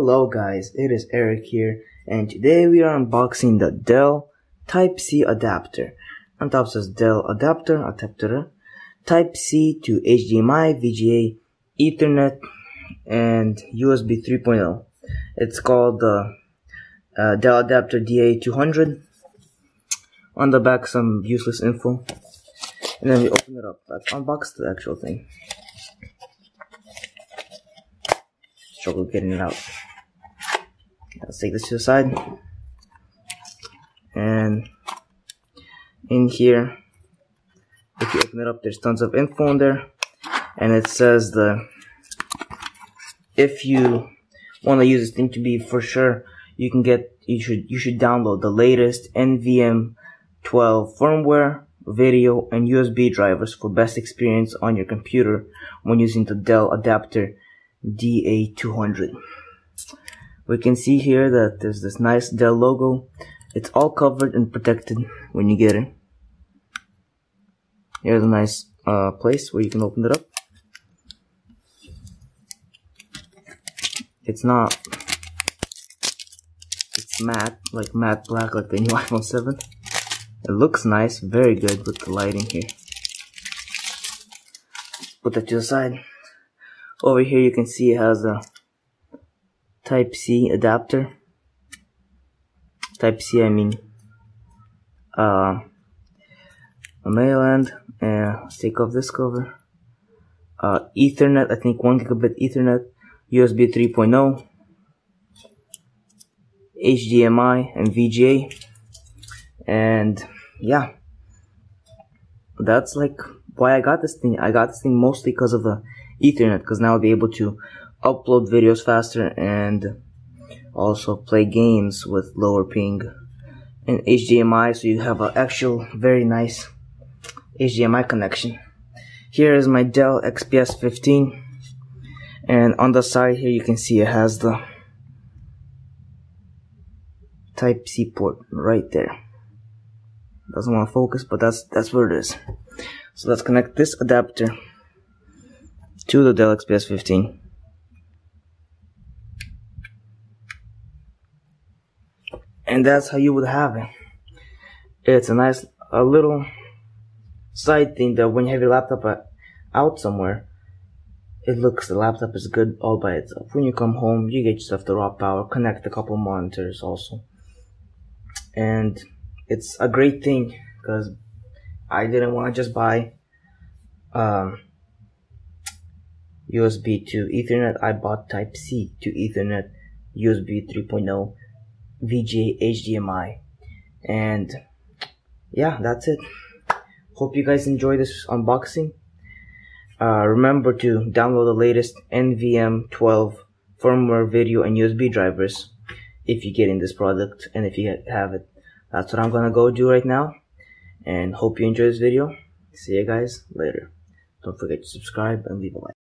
Hello guys, it is Erik here, and today we are unboxing the Dell Type-C adapter. On top says Dell adapter, Type-C to HDMI, VGA, Ethernet, and USB 3.0. It's called the Dell adapter DA200. On the back some useless info, and then we open it up. Let's unbox the actual thing. Struggle getting it out. Let's take this to the side, and in here, if you open it up, there's tons of info in there, and it says if you want to use this thing to be for sure, you should download the latest NVMe 12 firmware, video, and USB drivers for best experience on your computer when using the Dell adapter DA200. We can see here that there's this nice Dell logo. It's all covered and protected when you get it. Here's a nice place where you can open it up. It's matte, like matte black, like the new iPhone 7. It looks nice, very good with the lighting here. Put that to the side. Over here you can see it has a Type-C adapter. Type-C, I mean a male end. And let's take off this cover. Ethernet, I think 1 gigabit Ethernet, USB 3.0, HDMI and VGA, and yeah, that's like why I got this thing. I got this thing mostly because of the Ethernet, because now I'll be able to upload videos faster and also play games with lower ping. And HDMI, so you have an actual very nice HDMI connection. Here is my Dell XPS 15, and on the side here you can see it has the Type-C port right there. Doesn't want to focus, but that's where it is. So let's connect this adapter to the Dell XPS 15. And that's how you would have it. It's a nice little side thing that when you have your laptop out somewhere, the laptop is good all by itself. When you come home, you get yourself the raw power, connect a couple monitors also. And it's a great thing because I didn't want to just buy USB to Ethernet. I bought Type-C to Ethernet, USB 3.0, VGA, HDMI, and yeah, that's it. Hope you guys enjoy this unboxing. Remember to download the latest NVMe 12 firmware, video, and USB drivers if you get in this product, and if you have it. That's what I'm gonna go do right now, and hope you enjoy this video. See you guys later. Don't forget to subscribe and leave a like.